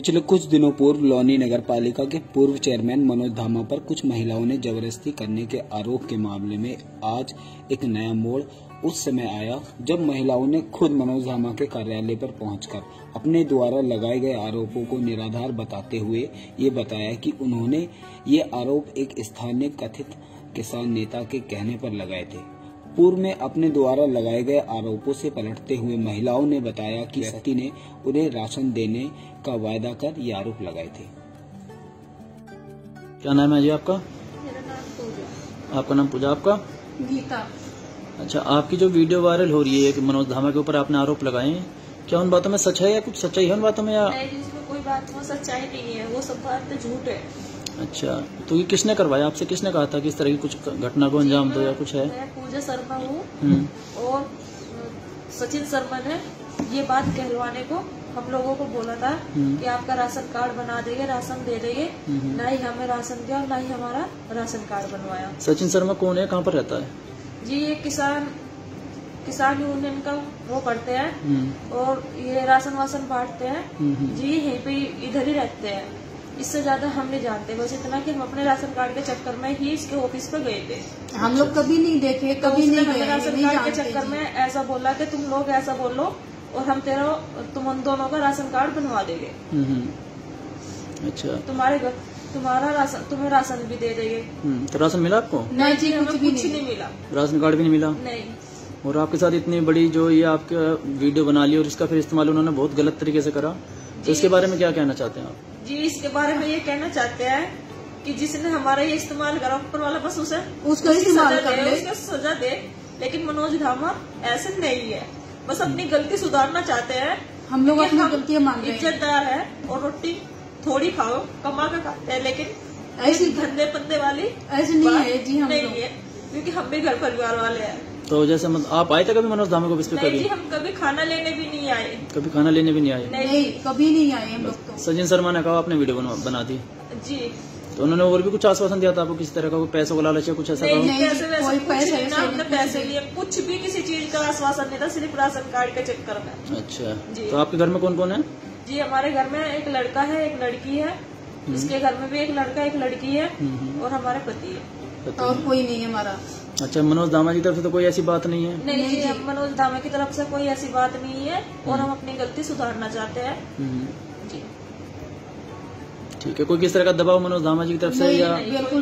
पिछले कुछ दिनों पूर्व लौनी नगर पालिका के पूर्व चेयरमैन मनोज धामा पर कुछ महिलाओं ने जबरदस्ती करने के आरोप के मामले में आज एक नया मोड़ उस समय आया जब महिलाओं ने खुद मनोज धामा के कार्यालय पर पहुंचकर अपने द्वारा लगाए गए आरोपों को निराधार बताते हुए ये बताया कि उन्होंने ये आरोप एक स्थानीय कथित किसान नेता के कहने पर लगाए थे। पूर्व में अपने द्वारा लगाए गए आरोपों से पलटते हुए महिलाओं ने बताया कि व्यक्ति ने उन्हें राशन देने का वायदा कर ये आरोप लगाए थे। क्या नाम है जी आपका? मेरा नाम पूजा। आपका नाम पूजा, आपका? गीता। अच्छा, आपकी जो वीडियो वायरल हो रही है कि मनोज धामा के ऊपर आपने आरोप लगाए हैं, क्या उन बातों में सच है या कुछ सच्चाई है उन बातों में? या नहीं, जिसमें कोई बात में सच्चाई नहीं है, वो सब बात झूठ है। अच्छा, तो ये किसने करवाया आपसे? किसने कहा था कि इस तरह की कुछ घटना को अंजाम दो या कुछ है? मैं पूजा शर्मा हूँ और सचिन शर्मा ने ये बात कहलवाने को हम लोगों को बोला था कि आपका राशन कार्ड बना देंगे, राशन दे देंगे। ना ही हमें राशन दिया और ना ही हमारा राशन कार्ड बनवाया। सचिन शर्मा कौन है, कहाँ पर रहता है? जी, ये किसान यूनियन का वो करते हैं और ये राशन वासन बांटते हैं। जी, यहीं पे इधर ही रहते हैं। इससे ज्यादा हम नहीं जानते, बस इतना कि हम अपने राशन कार्ड के चक्कर में ही इसके ऑफिस पे गए थे। हम लोग कभी नहीं देखे, कभी नहीं गए। राशन कार्ड के चक्कर में ऐसा बोला कि तुम लोग ऐसा बोलो और हम तुम दोनों का राशन कार्ड बनवा देंगे। अच्छा, तुम्हें राशन भी दे देंगे। तो राशन मिला आपको? नहीं जी, हमें कुछ नहीं मिला। राशन कार्ड भी नहीं मिला? नहीं। और आपके साथ इतनी बड़ी जो ये आपका वीडियो बना ली और इसका फिर इस्तेमाल उन्होंने बहुत गलत तरीके से करा, तो इसके बारे में क्या कहना चाहते हैं आप? जी, इसके बारे में ये कहना चाहते हैं कि जिसने हमारा ये इस्तेमाल करा, ऊपर वाला बस उसका इस्तेमाल कर ले, उसका सजा दे। लेकिन मनोज धामा ऐसे नहीं है, बस अपनी गलती सुधारना चाहते हैं। हम लोग अपनी गलतियाँ मान रहे हैं। इज्जतदार है और रोटी थोड़ी खाओ, कमा कर खाते हैं, लेकिन ऐसी धंधे पंदे वाली ऐसे नहीं है जी। हम नहीं है, क्योंकि हम भी घर परिवार वाले हैं। तो जैसे आप आए थे कभी मनोज धामा को विजिट? नहीं जी, हम कभी खाना लेने भी नहीं आए। कभी खाना लेने भी नहीं आए? नहीं, कभी नहीं आए हम लोग तो। सचिन शर्मा ने कहा आपने वीडियो बना दी जी, तो उन्होंने और भी कुछ आश्वासन दिया था आपको किसी तरह का? कोई पैसों को लालच या कुछ ऐसा? नहीं, कोई पैसे हमने पैसे लिए, कुछ भी किसी चीज का आश्वासन नहीं था, सिर्फ राशन कार्ड के चक्कर में। अच्छा, जी। तो आपके घर में कौन कौन है? जी, हमारे घर में एक लड़का है, एक लड़की है। इसके घर में भी एक लड़का एक लड़की है और हमारे पति है। और कोई नहीं हमारा। अच्छा, मनोज धामा की तरफ से तो कोई ऐसी बात नहीं है? नहीं जी, हम मनोज धामा की तरफ से कोई ऐसी बात नहीं है और हम अपनी गलती सुधारना चाहते हैं। जी, ठीक है। कोई किस तरह का दबाव मनोज धामा जी की तरफ से? या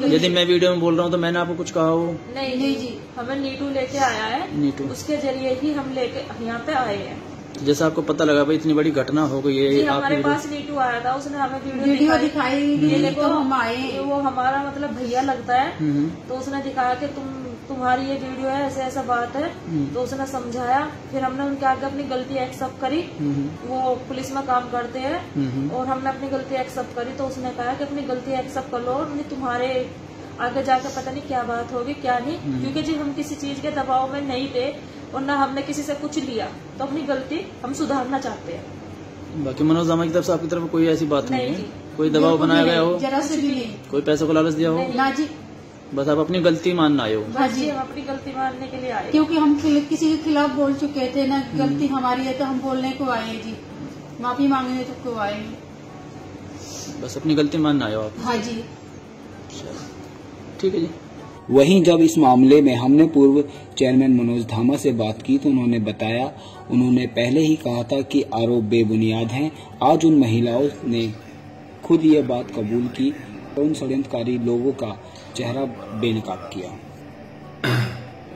यदि मैं वीडियो में बोल रहा हूँ तो मैंने आपको कुछ कहा हो? नहीं जी, हमें नीटू लेके आया है, नीटू, उसके जरिए ही हम लेके यहाँ पे आए हैं। जैसे आपको पता लगा भाई इतनी बड़ी घटना हो गई है, हमारे पास नीटू आया था, उसने हमें वीडियो दिखाई तो हम आए। वो हमारा मतलब भैया लगता है, तो उसने दिखाया कि तुम्हारी ये वीडियो है, ऐसे ऐसा बात है। तो उसने समझाया, फिर हमने उनके आगे अपनी गलती एक्सेप्ट करी। वो पुलिस में काम करते हैं और हमने अपनी गलती एक्सेप्ट करी, तो उसने कहा कि अपनी गलती एक्सेप्ट कर लो, नहीं तुम्हारे आगे जाके पता नहीं क्या बात होगी क्या नहीं। क्योंकि जी हम किसी चीज के दबाव में नहीं थे और न हमने किसी से कुछ लिया, तो अपनी गलती हम सुधारना चाहते हैं। बाकी मनोज धामा की तरफ से आपकी तरफ कोई ऐसी बात नहीं है? कोई दबाव बनाया गया हो? जरा से भी नहीं। कोई पैसों को लालच दिया हो? ना जी, बस आप अपनी गलती मानना आए हो? हाँ जी, हम अपनी गलती मानने के लिए आए, क्योंकि हम किसी के खिलाफ बोल चुके थे ना, गलती हमारी है तो हम बोलने को आए हैं जी, माफी मांगने तो को आए हैं। बस अपनी गलती मानना आए हो आप? हाँ जी। ठीक है जी। वहीं जब इस मामले में हमने पूर्व चेयरमैन मनोज धामा से बात की तो उन्होंने बताया, उन्होंने पहले ही कहा था कि आरोप बेबुनियाद हैं। आज उन महिलाओं ने खुद ये बात कबूल की और उन षड्यंत्रकारी लोगों का चेहरा बेनकाब किया।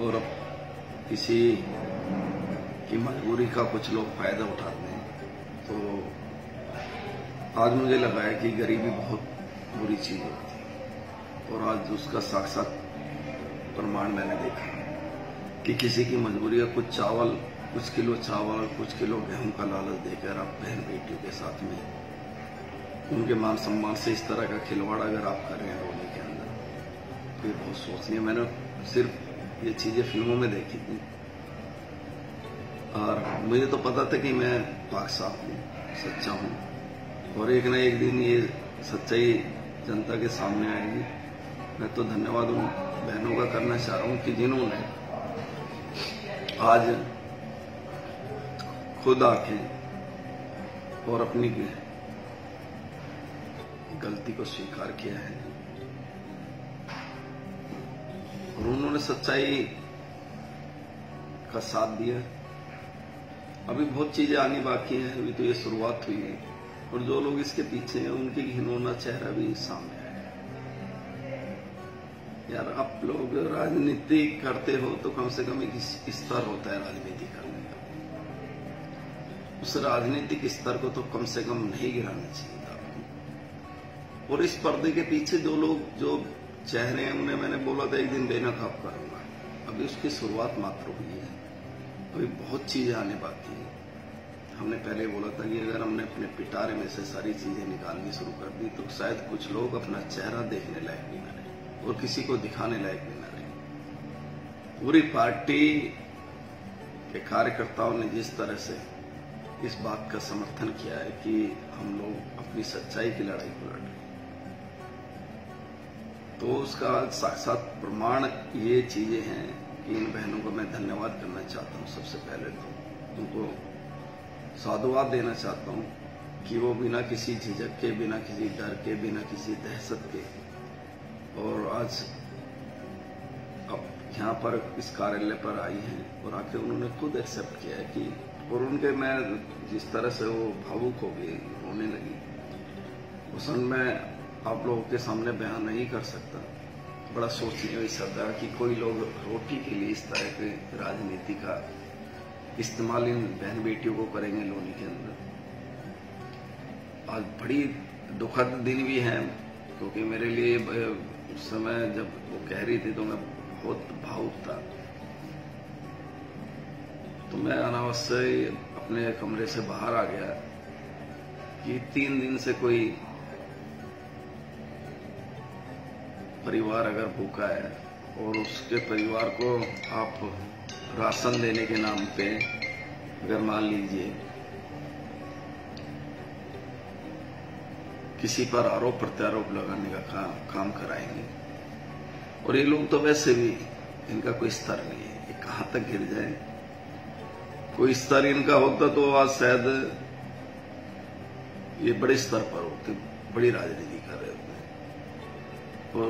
और किसी की मजबूरी का कुछ लोग फायदा उठाते हैं, तो आज मुझे लगा है कि गरीबी बहुत बुरी चीज होती है और आज उसका साक्षात प्रमाण मैंने देखा कि किसी की मजबूरी का कुछ चावल, कुछ किलो चावल, कुछ किलो गेहूं का लालच देकर आप बहन बेटियों के साथ में उनके मान सम्मान से इस तरह का खिलवाड़ अगर आप कर रहे हैं रोने के अंदर, तो ये बहुत सोचनीय। मैंने सिर्फ ये चीजें फिल्मों में देखी थी और मुझे तो पता था कि मैं पाक साफ हूँ, सच्चा हूँ और एक न एक दिन ये सच्चाई जनता के सामने आएगी। मैं तो धन्यवाद उन बहनों का करना चाह रहा हूँ कि जिन्होंने आज खुद आके और अपनी गलती को स्वीकार किया है और उन्होंने सच्चाई का साथ दिया। अभी बहुत चीजें आनी बाकी हैं, अभी तो ये शुरुआत हुई है और जो लोग इसके पीछे हैं उनकी घिनौना चेहरा भी सामने आया। यार आप लोग राजनीति करते हो तो कम से कम एक स्तर होता है राजनीति करने का, उस राजनीतिक स्तर को तो कम से कम नहीं गिराना चाहिए आपको। और इस पर्दे के पीछे जो लोग जो चेहरे हैं उन्हें मैंने बोला था एक दिन बेनकाब करूंगा, अभी उसकी शुरुआत मात्र हुई है, अभी बहुत चीजें आने बाकी है। हमने पहले बोला था कि अगर हमने अपने पिटारे में से सारी चीजें निकालनी शुरू कर दी तो शायद कुछ लोग अपना चेहरा देखने लायक भी न रहे और किसी को दिखाने लायक भी न रहे। पूरी पार्टी के कार्यकर्ताओं ने जिस तरह से इस बात का समर्थन किया है कि हम लोग अपनी सच्चाई की लड़ाई को लड़ रहे हैं, तो उसका साक्षात प्रमाण ये चीजें हैं कि इन बहनों को मैं धन्यवाद करना चाहता हूं। सबसे पहले तो उनको साधुवाद देना चाहता हूं कि वो बिना किसी झिझक के, बिना किसी डर के, बिना किसी दहशत के और आज अब यहाँ पर इस कार्यालय पर आई हैं और आके उन्होंने खुद एक्सेप्ट किया है कि, और उनके मैं जिस तरह से वो भावुक हो गई, रोने लगी, उस समय मैं आप लोगों के सामने बयान नहीं कर सकता। बड़ा सोचने वैसा था कि कोई लोग रोटी के लिए इस तरह के राजनीति का इस्तेमाल इन बहन बेटियों को करेंगे लोनी के अंदर। आज बड़ी दुखद दिन भी है क्योंकि मेरे लिए उस समय जब वो कह रही थी तो मैं बहुत भावुक था, तो मैं अनावश्य अपने कमरे से बाहर आ गया कि 3 दिन से कोई परिवार अगर भूखा है और उसके परिवार को आप राशन देने के नाम पे अगर मान लीजिए किसी पर आरोप प्रत्यारोप लगाने का काम कराएंगे, और ये लोग तो वैसे भी इनका कोई स्तर नहीं है, ये कहां तक गिर जाए। कोई स्तर इनका होता तो आज शायद ये बड़े स्तर पर होते, बड़ी राजनीति कर रहे होते, और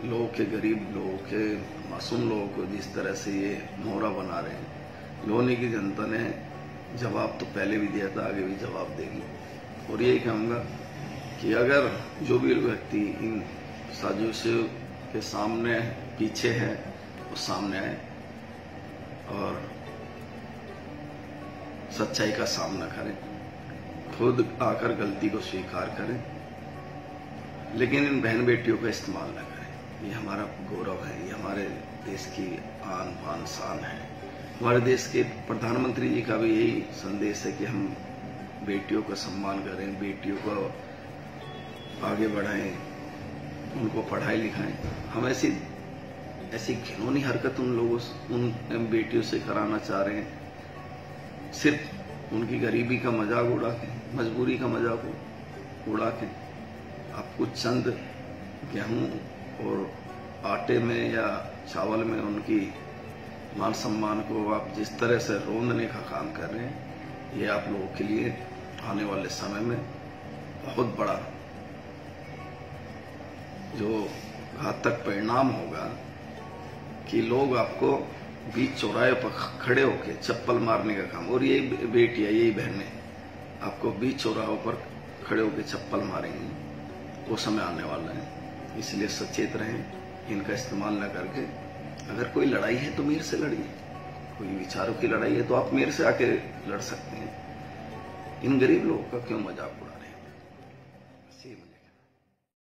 लोगों के, गरीब लोगों के, मासूम लोगों को जिस तरह से ये मोहरा बना रहे हैं। लोनी की जनता ने जवाब तो पहले भी दिया था, आगे भी जवाब देगी। और यही कहूंगा कि अगर जो भी व्यक्ति इन साजिशों के सामने पीछे है वो सामने आए और सच्चाई का सामना करें, खुद आकर गलती को स्वीकार करें, लेकिन इन बहन बेटियों का इस्तेमाल न करें। ये हमारा गौरव है, ये हमारे देश की आन बान शान है। हमारे देश के प्रधानमंत्री जी का भी यही संदेश है कि हम बेटियों का सम्मान करें, बेटियों को आगे बढ़ाएं, उनको पढ़ाई लिखाएं। हम ऐसी घिनौनी हरकत उन बेटियों से कराना चाह रहे हैं, सिर्फ उनकी गरीबी का मजाक उड़ा के, मजबूरी का मजाक उड़ा के आप कुछ चंद गेहूं और आटे में या चावल में उनकी मान सम्मान को आप जिस तरह से रोंदने का काम कर रहे हैं, ये आप लोगों के लिए आने वाले समय में बहुत बड़ा जो घातक परिणाम होगा कि लोग आपको बीच चौराहे पर खड़े होकर चप्पल मारने का काम, और यही बेटियां, यही बहनें आपको बीच चौराहों पर खड़े होकर चप्पल मारेंगी, वो समय आने वाला है। इसलिए सचेत रहें, इनका इस्तेमाल न करके। अगर कोई लड़ाई है तो मेरे से लड़िए, कोई विचारों की लड़ाई है तो आप मेरे से आके लड़ सकते हैं। इन गरीब लोगों का क्यों मजाक